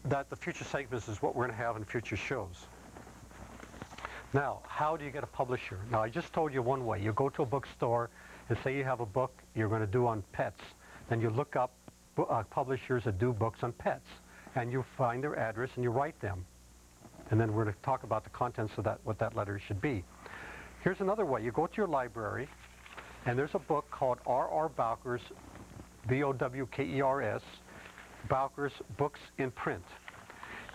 that the future segments is what we're going to have in future shows. Now, how do you get a publisher? Now, I just told you one way. You go to a bookstore and say you have a book you're going to do on pets. Then you look up publishers that do books on pets, and you find their address and you write them. And then we're going to talk about the contents of that, what that letter should be. Here's another way. You go to your library, and there's a book called R.R. Bowker's, B-O-W-K-E-R-S, Bowker's Books in Print.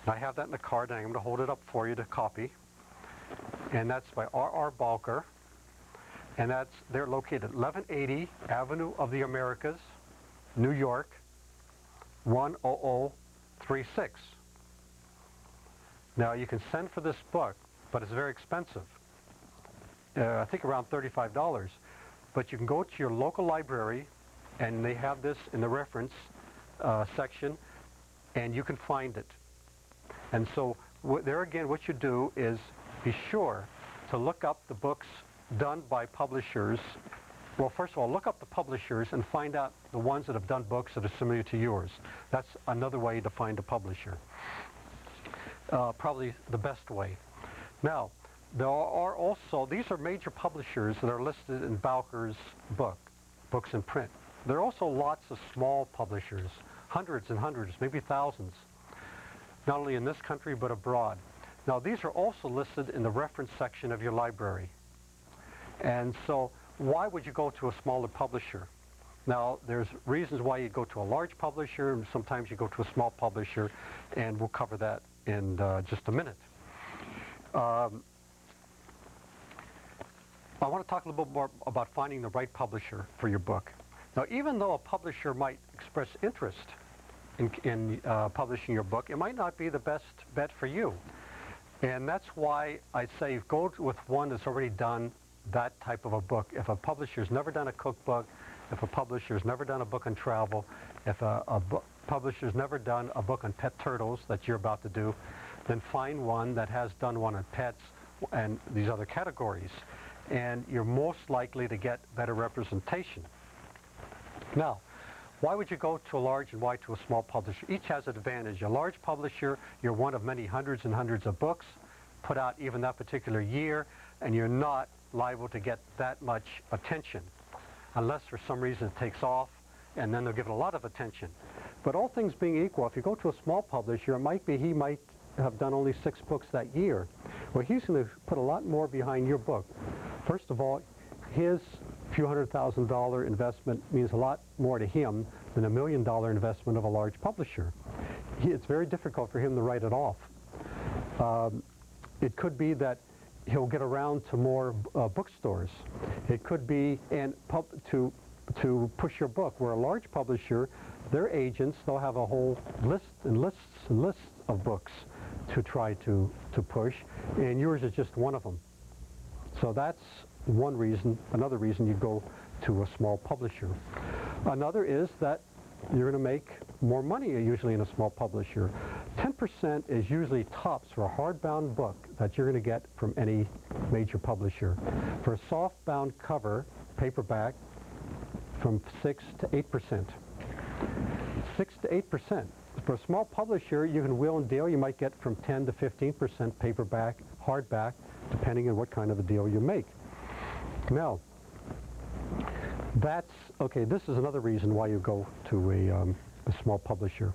And I have that in the card, and I'm going to hold it up for you to copy. And that's by R.R. Bowker, and they're located at 1180 Avenue of the Americas, New York, 10036. Now, you can send for this book, but it's very expensive. I think around $35. But you can go to your local library, and they have this in the reference section, and you can find it. And so there again, what you do is be sure to look up the books done by publishers. Well, first of all, look up the publishers and find out the ones that have done books that are similar to yours. That's another way to find a publisher. Probably the best way. Now, there are also, these are major publishers that are listed in Bowker's book, Books in Print. There are also lots of small publishers, hundreds and hundreds, maybe thousands, not only in this country but abroad. Now, these are also listed in the reference section of your library. And so, why would you go to a smaller publisher? Now, there's reasons why you go to a large publisher, and sometimes you go to a small publisher, and we'll cover that in just a minute. I want to talk a little bit more about finding the right publisher for your book. Now, even though a publisher might express interest in publishing your book, it might not be the best bet for you. And that's why I say go with one that's already done that type of a book. If a publisher's never done a cookbook, if a publisher's never done a book on travel, if a publisher's never done a book on pet turtles that you're about to do, then find one that has done one on pets and these other categories. And you're most likely to get better representation. Now, why would you go to a large and why to a small publisher? Each has an advantage. A large publisher, you're one of many hundreds and hundreds of books put out even that particular year, and you're not liable to get that much attention unless for some reason it takes off, and then they'll give it a lot of attention. But all things being equal, if you go to a small publisher, it might be he might have done only 6 books that year. Well, he's going to put a lot more behind your book. First of all, his few $100,000 investment means a lot more to him than $1 million investment of a large publisher. It's very difficult for him to write it off. It could be that he'll get around to more bookstores. It could be to push your book, where a large publisher, their agents, they'll have a whole list and lists and lists of books to try to push, and yours is just one of them. So that's one reason. Another reason you go to a small publisher. Another is that you're going to make more money usually in a small publisher. 10% is usually tops for a hardbound book that you're going to get from any major publisher. For a softbound cover, paperback, from 6 to 8%. 6 to 8%. For a small publisher, you can wheel and deal. You might get from 10 to 15% paperback, hardback, depending on what kind of a deal you make. Now, that's, okay, this is another reason why you go to a small publisher.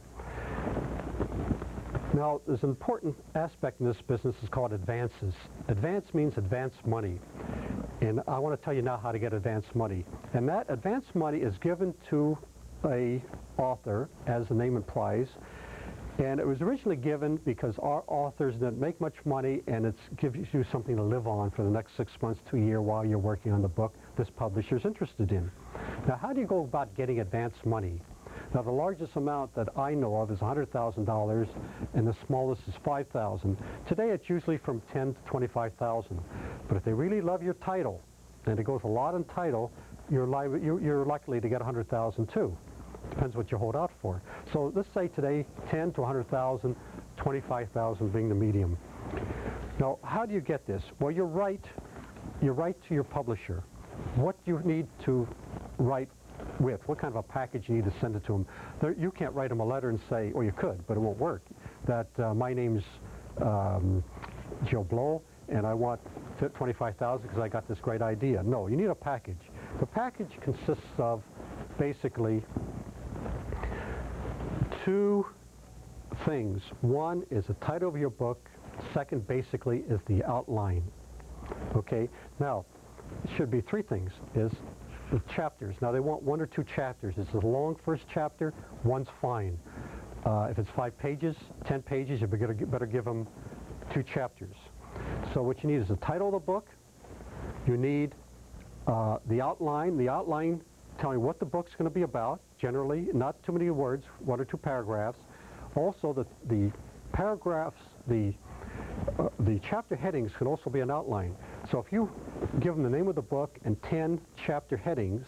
Now, there's an important aspect in this business. It's called advances. Advance means advance money. And I want to tell you now how to get advance money. And that advance money is given to a author, as the name implies. And it was originally given because our authors didn't make much money, and it gives you something to live on for the next 6 months to a year while you're working on the book this publisher's interested in. Now, how do you go about getting advance money? Now, the largest amount that I know of is $100,000, and the smallest is $5,000. Today, it's usually from $10,000 to $25,000. But if they really love your title, and it goes a lot in title, you're likely to get $100,000 too. Depends what you hold out for. So let's say today, 10 to 100,000, 25,000 being the medium. Now, how do you get this? Well, you write to your publisher what you need to write with, what kind of a package you need to send it to them. You can't write them a letter and say, or you could, but it won't work, that my name's Joe Blow, and I want $25,000 because I got this great idea. No, you need a package. The package consists of basically two things. One is the title of your book. Second, basically, is the outline. Okay? Now, it should be three things. Is the chapters. Now, they want 1 or 2 chapters. It's a long first chapter. One's fine. If it's 5 pages, 10 pages, you better give them 2 chapters. So what you need is the title of the book. You need the outline. The outline telling what the book's going to be about, generally, not too many words, 1 or 2 paragraphs. Also, the paragraphs, the chapter headings can also be an outline. So if you give them the name of the book and 10 chapter headings,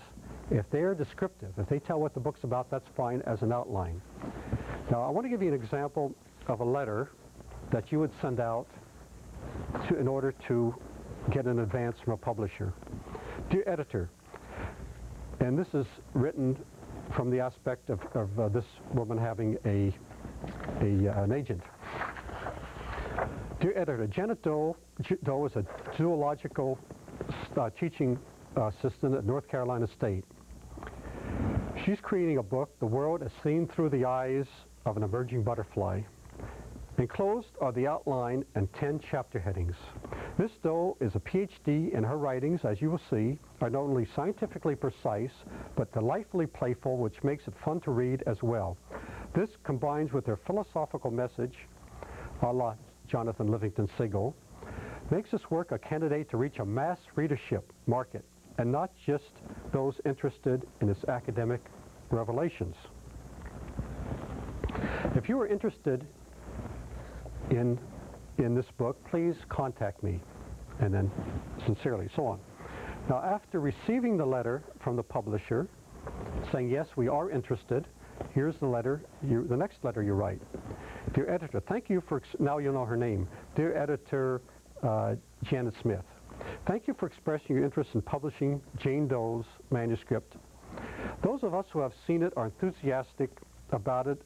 if they're descriptive, if they tell what the book's about, that's fine as an outline. Now, I want to give you an example of a letter that you would send out in order to get an advance from a publisher. Dear editor, and this is written from the aspect of this woman having an agent. Dear editor, Janet Doe is a zoological teaching assistant at North Carolina State. She's creating a book, The World as Seen Through the Eyes of an Emerging Butterfly. Enclosed are the outline and 10 chapter headings. Miss Doe is a PhD, and her writings, as you will see, are not only scientifically precise, but delightfully playful, which makes it fun to read as well. This combines with her philosophical message, a la Jonathan Livingston Seagull, makes this work a candidate to reach a mass readership market, and not just those interested in its academic revelations. If you are interested in this book, please contact me, and then sincerely, so on. Now, after receiving the letter from the publisher saying, yes, we are interested, here's the letter, the next letter you write. Dear editor, thank you for, now you know her name, Dear editor Janet Smith, thank you for expressing your interest in publishing Jane Doe's manuscript. Those of us who have seen it are enthusiastic about it,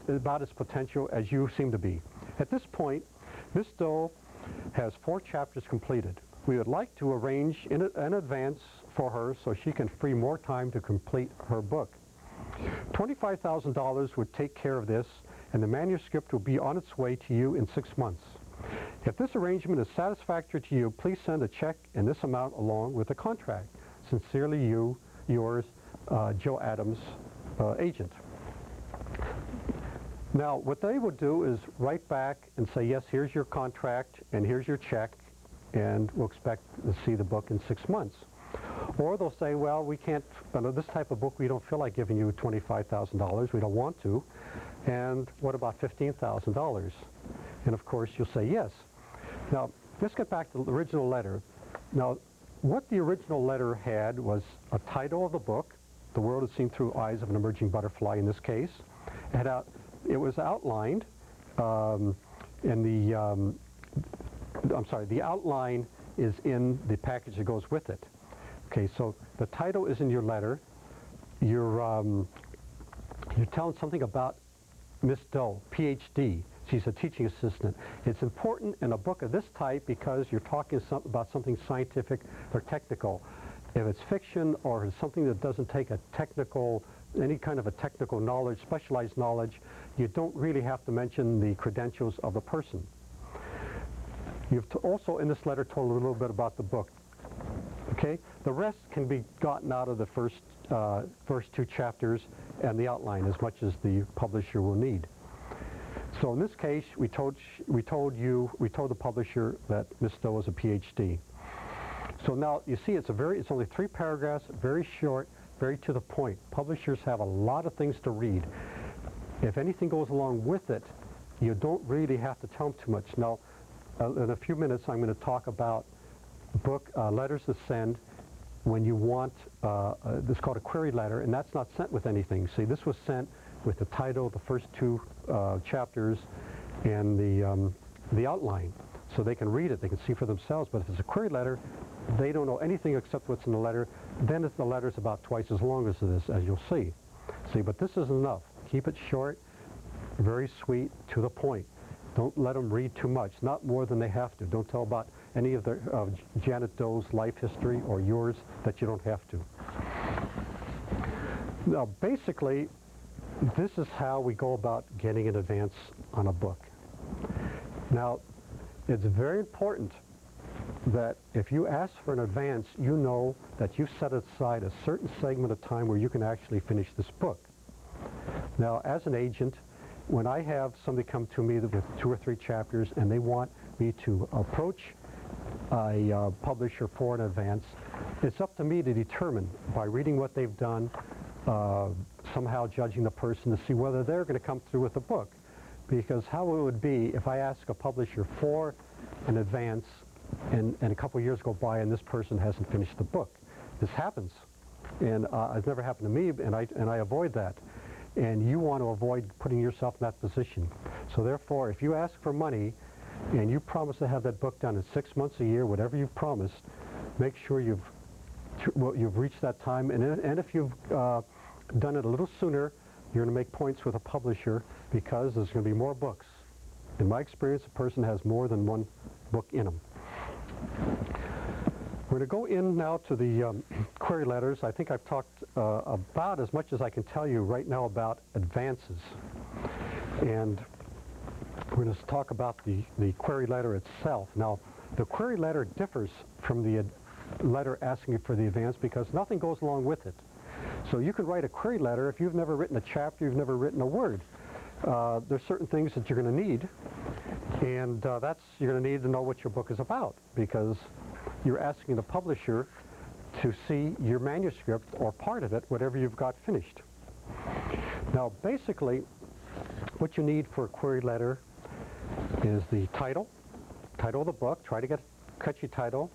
about its potential as you seem to be. At this point, Miss Doe has 4 chapters completed. We would like to arrange in advance for her so she can free more time to complete her book. $25,000 would take care of this, and the manuscript will be on its way to you in 6 months. If this arrangement is satisfactory to you, please send a check in this amount along with the contract. Sincerely yours, Joe Adams, agent. Now, what they would do is write back and say, yes, here's your contract, and here's your check, and we'll expect to see the book in 6 months. Or they'll say, well, we can't, this type of book, we don't feel like giving you $25,000. We don't want to. And what about $15,000? And of course, you'll say yes. Now, let's get back to the original letter. Now, what the original letter had was a title of the book, The World is Seen Through Eyes of an Emerging Butterfly in this case. It was outlined the outline is in the package that goes with it. Okay, so the title is in your letter. You're telling something about Miss Doe, PhD. She's a teaching assistant. It's important in a book of this type because you're talking about something scientific or technical. If it's fiction or it's something that doesn't take any kind of a technical knowledge, specialized knowledge, you don't really have to mention the credentials of the person. You've also in this letter told a little bit about the book. Okay, the rest can be gotten out of the first 2 chapters and the outline as much as the publisher will need. So in this case, we told the publisher that Miss Doe was a PhD. So now you see it's only 3 paragraphs, very short, very to the point. Publishers have a lot of things to read. If anything goes along with it, you don't really have to tell them too much. Now, in a few minutes, I'm going to talk about book letters to send when you want, this is called a query letter, and that's not sent with anything. See, this was sent with the title, the first 2 chapters, and the outline. So they can read it, they can see for themselves. But if it's a query letter, they don't know anything except what's in the letter. Then the letter's about twice as long as this, as you'll see. See, but this isn't enough. Keep it short, very sweet, to the point. Don't let them read too much, not more than they have to. Don't tell about any of Janet Doe's life history or yours that you don't have to. Now, basically, this is how we go about getting an advance on a book. Now, it's very important that if you ask for an advance, you know that you set aside a certain segment of time where you can actually finish this book. Now, as an agent, when I have somebody come to me with 2 or 3 chapters and they want me to approach a publisher for an advance, it's up to me to determine, by reading what they've done, somehow judging the person, to see whether they're going to come through with a book. Because how it would be if I ask a publisher for an advance and a couple of years go by and this person hasn't finished the book. This happens, and it's never happened to me, and I avoid that. And you want to avoid putting yourself in that position. So therefore, if you ask for money and you promise to have that book done in 6 months, a year, whatever you've promised, make sure you've reached that time. And if you've done it a little sooner, you're going to make points with a publisher because there's going to be more books. In my experience, a person has more than one book in them. We're going to go in now to the query letters. I think I've talked about as much as I can tell you right now about advances. And we're going to talk about the query letter itself. Now, the query letter differs from the letter asking you for the advance because nothing goes along with it. So you can write a query letter if you've never written a chapter, you've never written a word. There's certain things that you're going to need, and you're going to need to know what your book is about, because you're asking the publisher to see your manuscript or part of it, whatever you've got finished. Now, basically, what you need for a query letter is the title of the book. Try to get a catchy title,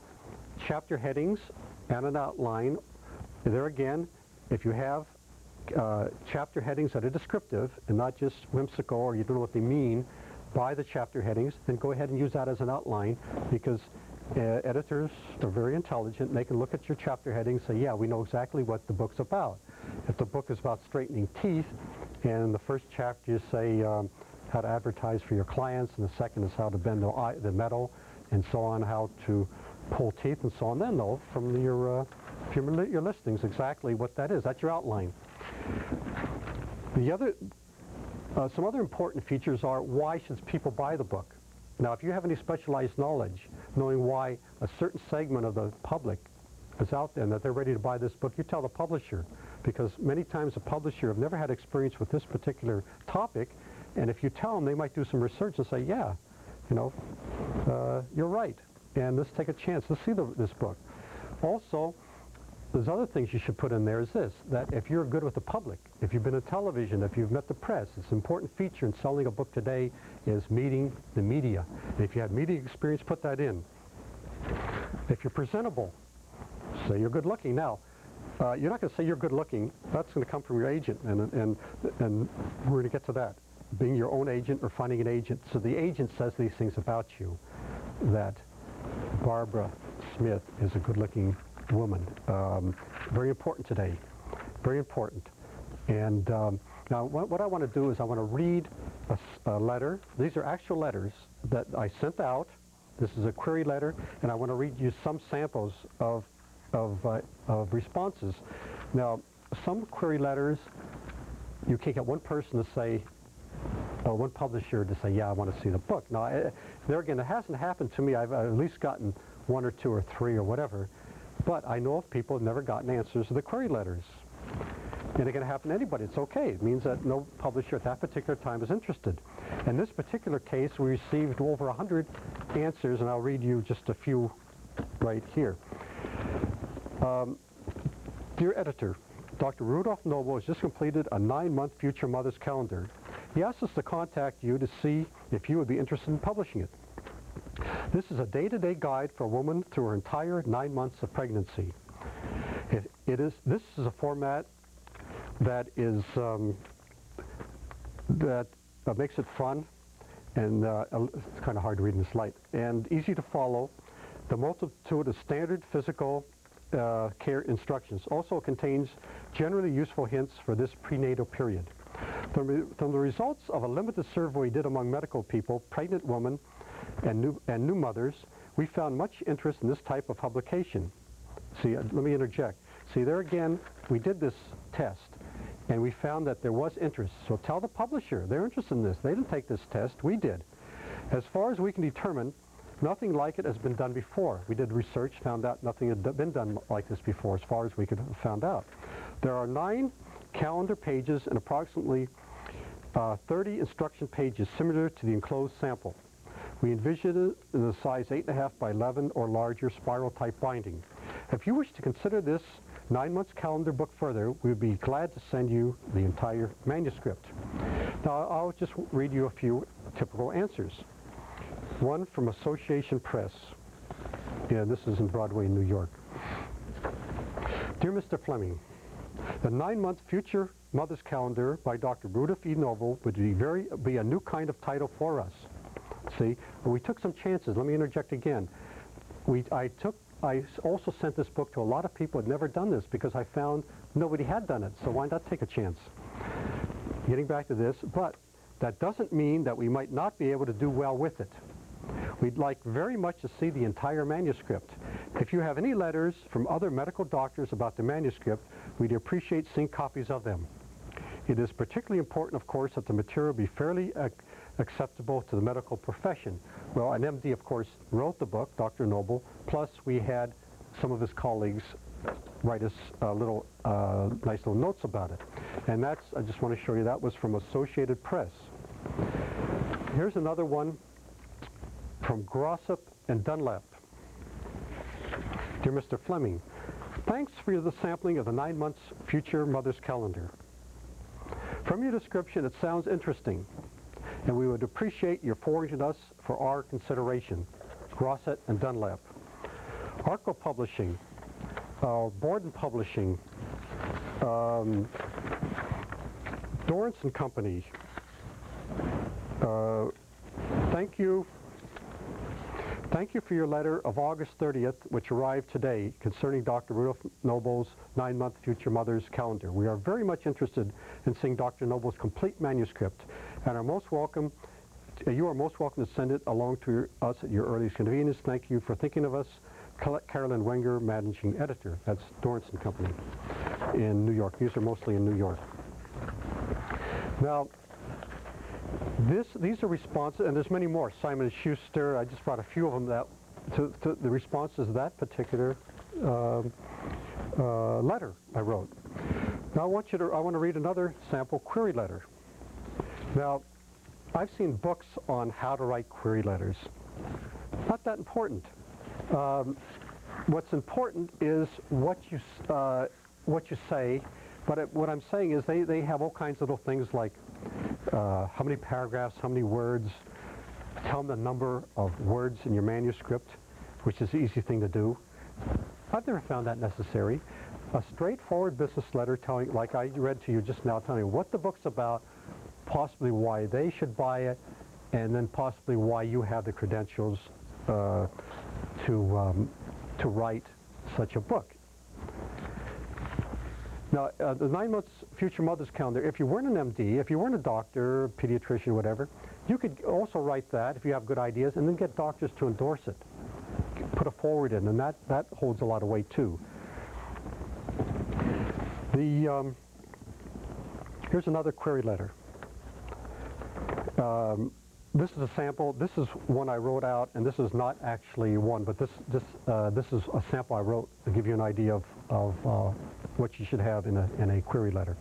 chapter headings, and an outline. There again, if you have chapter headings that are descriptive and not just whimsical or you don't know what they mean by the chapter headings, then go ahead and use that as an outline, because editors are very intelligent and they can look at your chapter headings and say, yeah, we know exactly what the book's about. If the book is about straightening teeth, and in the first chapter you say how to advertise for your clients, and the second is how to bend the metal, and so on, how to pull teeth, and so on, then know from your listings exactly what that is. That's your outline. The other, some other important features are, why should people buy the book? Now, if you have any specialized knowledge, knowing why a certain segment of the public is out there and that they're ready to buy this book, you tell the publisher, because many times the publisher have never had experience with this particular topic, and if you tell them, they might do some research and say, yeah, you know, you're right, and let's take a chance, let's see this book. Also, there's other things you should put in there is this, that if you're good with the public, if you've been in television, if you've met the press, it's an important feature in selling a book today is meeting the media. And if you have media experience, put that in. If you're presentable, say you're good looking. Now, you're not going to say you're good looking. That's going to come from your agent, and we're going to get to that. Being your own agent or finding an agent. So the agent says these things about you, that Barbara Smith is a good-looking woman. Very important today. Very important. And now what I want to do is I want to read a letter. These are actual letters that I sent out. This is a query letter, and I want to read you some samples of responses. Now, some query letters, you can't get one person to say, or one publisher to say, yeah, I want to see the book. Now, there again, it hasn't happened to me. I've at least gotten 1 or 2 or 3 or whatever. But I know of people who have never gotten answers to the query letters. And it can happen to anybody. It's okay. It means that no publisher at that particular time is interested. In this particular case, we received over 100 answers, and I'll read you just a few right here. Dear editor, Dr. Rudolph Noble has just completed a 9-month future mother's calendar. He asked us to contact you to see if you would be interested in publishing it. This is a day-to-day guide for a woman through her entire 9 months of pregnancy. This is a format that is that makes it fun, and it's kind of hard to read in this light, and easy to follow. The multitude of standard physical care instructions also contains generally useful hints for this prenatal period. From the results of a limited survey we did among medical people, pregnant women, and new mothers, we found much interest in this type of publication. See, let me interject. See, there again, we did this test, and we found that there was interest. So tell the publisher, they're interested in this. They didn't take this test, we did. As far as we can determine, nothing like it has been done before. We did research, found out nothing had been done like this before, as far as we could have found out. There are 9 calendar pages and approximately 30 instruction pages similar to the enclosed sample. We envisioned it in the size 8.5 by 11 or larger spiral type binding. If you wish to consider this 9 months calendar book further, we would be glad to send you the entire manuscript. Now I'll just read you a few typical answers. One from Association Press. Yeah, this is in Broadway, New York. Dear Mr. Fleming, the 9-month Future Mother's Calendar by Dr. Rudolph E. Noble would be a new kind of title for us. See, we took some chances. Let me interject again. I also sent this book to a lot of people who had never done this because I found nobody had done it, so why not take a chance? Getting back to this, but that doesn't mean that we might not be able to do well with it. We'd like very much to see the entire manuscript. If you have any letters from other medical doctors about the manuscript, we'd appreciate seeing copies of them. It is particularly important, of course, that the material be fairly acceptable to the medical profession. Well, an MD, of course, wrote the book, Dr. Noble, plus we had some of his colleagues write us nice little notes about it. And that's, I just want to show you, that was from Associated Press. Here's another one from Grossop and Dunlap. Dear Mr. Fleming, thanks for the sampling of the 9 months Future Mother's Calendar. From your description, it sounds interesting, and we would appreciate your forwarding us for our consideration. Grossop and Dunlap. Arco Publishing, Borden Publishing, Dorrance and Company. Thank you for your letter of August 30th, which arrived today, concerning Dr. Rudolph Noble's 9-month Future Mother's Calendar. We are very much interested in seeing Dr. Noble's complete manuscript, and are most welcome. You are most welcome to send it along to us at your earliest convenience. Thank you for thinking of us. Carolyn Wenger, Managing Editor. That's Dorrance and Company in New York. These are mostly in New York. Now, these are responses, and there's many more. Simon & Schuster, I just brought a few of them to the responses to that particular letter I wrote. Now I want to read another sample query letter. Now, I've seen books on how to write query letters. Not that important. What's important is what you say, but what I'm saying is they have all kinds of little things like how many paragraphs, how many words, tell them the number of words in your manuscript, which is the easy thing to do. I've never found that necessary. A straightforward business letter telling, like I read to you just now, telling you what the book's about, possibly why they should buy it, and then possibly why you have the credentials to write such a book. Now, the 9 months Future Mother's Calendar, if you weren't an MD, if you weren't a doctor, pediatrician, whatever, you could also write that if you have good ideas, and then get doctors to endorse it. Put a forward in, and that holds a lot of weight too. Here's another query letter. This is a sample. This is one I wrote out, and this is not actually one, but this is a sample I wrote to give you an idea of what you should have in a query letter.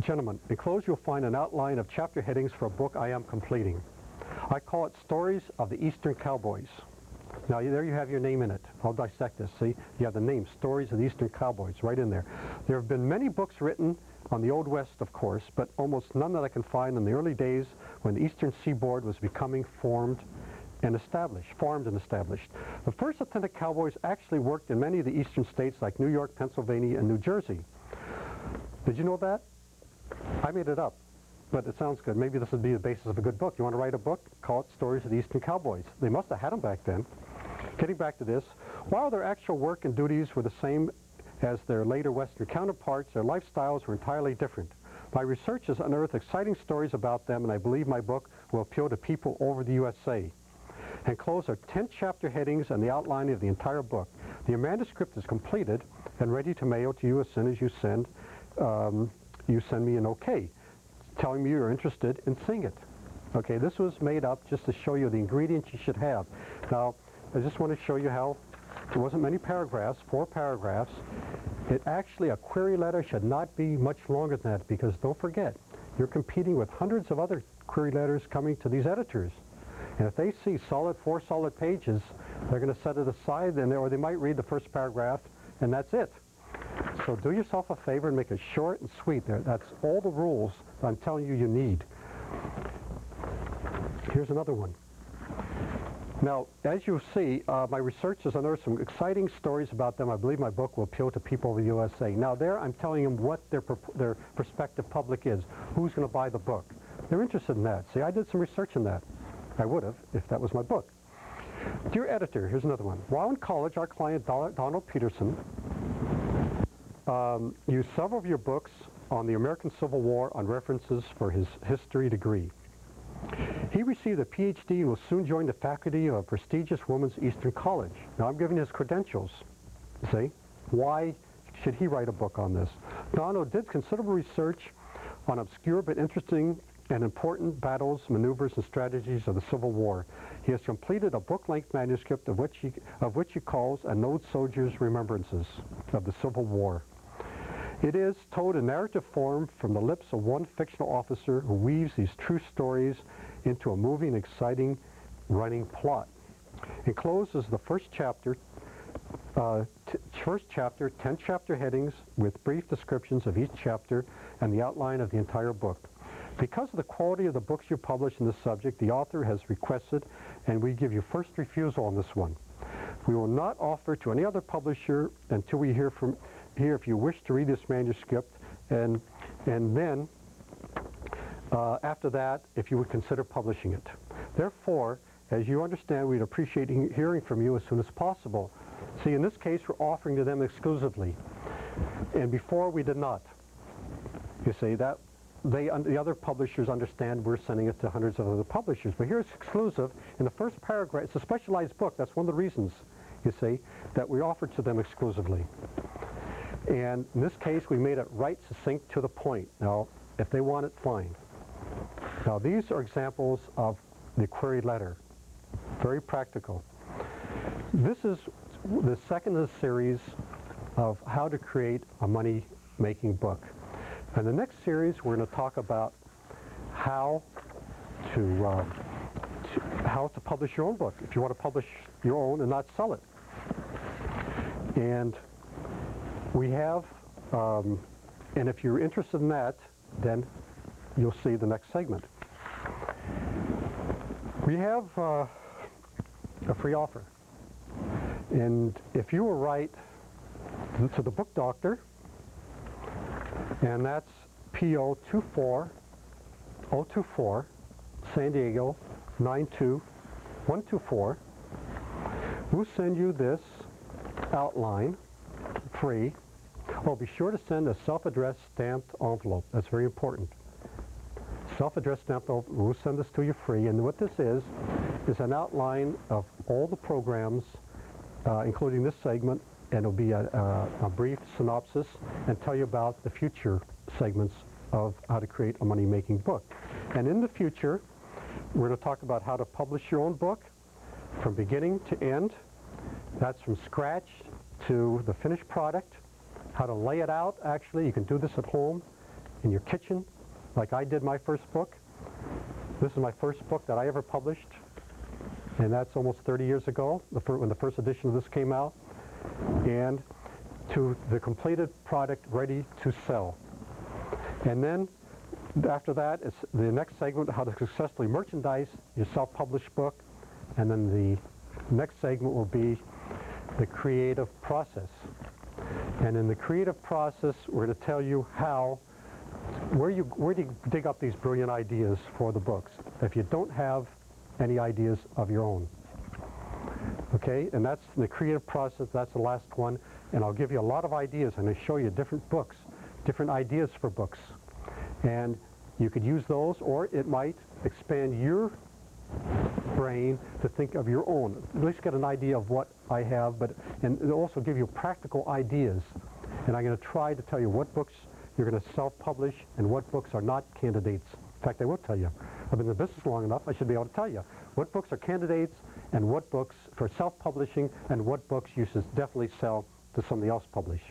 Gentlemen, enclosed you'll find an outline of chapter headings for a book I am completing. I call it Stories of the Eastern Cowboys. Now, there you have your name in it. I'll dissect this. See, you have the name, Stories of the Eastern Cowboys, right in there. There have been many books written on the Old West, of course, but almost none that I can find in the early days when the Eastern Seaboard was becoming formed and established. The first authentic cowboys actually worked in many of the eastern states like New York, Pennsylvania, and New Jersey. Did you know that? I made it up, but it sounds good. Maybe this would be the basis of a good book. You want to write a book? Call it Stories of the Eastern Cowboys. They must have had them back then. getting back to this, while their actual work and duties were the same as their later Western counterparts, their lifestyles were entirely different. My research has unearthed exciting stories about them, and I believe my book will appeal to people over the USA. Enclosed are 10 chapter headings and the outline of the entire book. The manuscript is completed and ready to mail to you as soon as you send me an okay, telling me you're interested in seeing it. Okay, this was made up just to show you the ingredients you should have. Now, I just want to show you how there wasn't many paragraphs, 4 paragraphs. A query letter should not be much longer than that, because don't forget, you're competing with hundreds of other query letters coming to these editors. And if they see 4 solid pages, they're going to set it aside, or they might read the first paragraph, and that's it. So do yourself a favor and make it short and sweet. That's all the rules I'm telling you need. Here's another one. Now, as you see, my research has unearthed some exciting stories about them. I believe my book will appeal to people over the USA. Now, there I'm telling them what their prospective public is, who's going to buy the book. They're interested in that. See, I did some research in that. I would have if that was my book. Dear editor, here's another one. While in college, our client Donald Peterson used several of your books on the American Civil War on references for his history degree. He received a PhD and will soon join the faculty of a prestigious women's Eastern college. Now I'm giving his credentials. See? Why should he write a book on this? Donald did considerable research on obscure but interesting and important battles, maneuvers, and strategies of the Civil War. He has completed a book-length manuscript of which he calls An Old Soldier's Remembrances of the Civil War. It is told in narrative form from the lips of one fictional officer who weaves these true stories into a moving, exciting, running plot. Enclosed is the first chapter, 10 chapter headings with brief descriptions of each chapter and the outline of the entire book. Because of the quality of the books you publish in this subject, the author has requested, and we give you first refusal on this one. We will not offer to any other publisher until we hear if you wish to read this manuscript, and then after that, if you would consider publishing it. Therefore, as you understand, we'd appreciate hearing from you as soon as possible. See, in this case, we're offering to them exclusively, and before we did not. You see, that the other publishers understand we're sending it to hundreds of other publishers, but here it's exclusive. In the first paragraph, it's a specialized book. That's one of the reasons, you see, that we offer to them exclusively. And in this case, we made it right succinct to the point. Now, if they want it, fine. Now, these are examples of the query letter. Very practical. This is the second of the series of how to create a money-making book. In the next series, we're going to talk about how to publish your own book, if you want to publish your own and not sell it. And we have, and if you're interested in that, then you'll see the next segment. We have a free offer. And if you will write to the Book Doctor, and that's P.O. 24024, San Diego 92124, we'll send you this outline free. Oh, be sure to send a self-addressed stamped envelope. That's very important. Self-addressed stamped envelope. We'll send this to you free. And what this is an outline of all the programs, including this segment, and it'll be a brief synopsis and tell you about the future segments of how to create a money-making book. And in the future, we're going to talk about how to publish your own book from beginning to end. That's from scratch to the finished product, how to lay it out. Actually, you can do this at home in your kitchen, like I did my first book. This is my first book that I ever published, and that's almost 30 years ago, when the first edition of this came out, and to the completed product ready to sell. And then after that, it's the next segment, how to successfully merchandise your self-published book, and then the next segment will be the creative process. And in the creative process, we're going to tell you where do you dig up these brilliant ideas for the books if you don't have any ideas of your own. Okay, and that's the creative process. That's the last one. And I'll give you a lot of ideas, and I'll show you different books, different ideas for books. And you could use those, or it might expand your brain to think of your own. At least get an idea of what I have, and it'll also give you practical ideas. And I'm going to try to tell you what books you're going to self-publish and what books are not candidates. In fact, I will tell you. I've been in the business long enough, I should be able to tell you what books are candidates and what books for self-publishing and what books you should definitely sell to somebody else publish.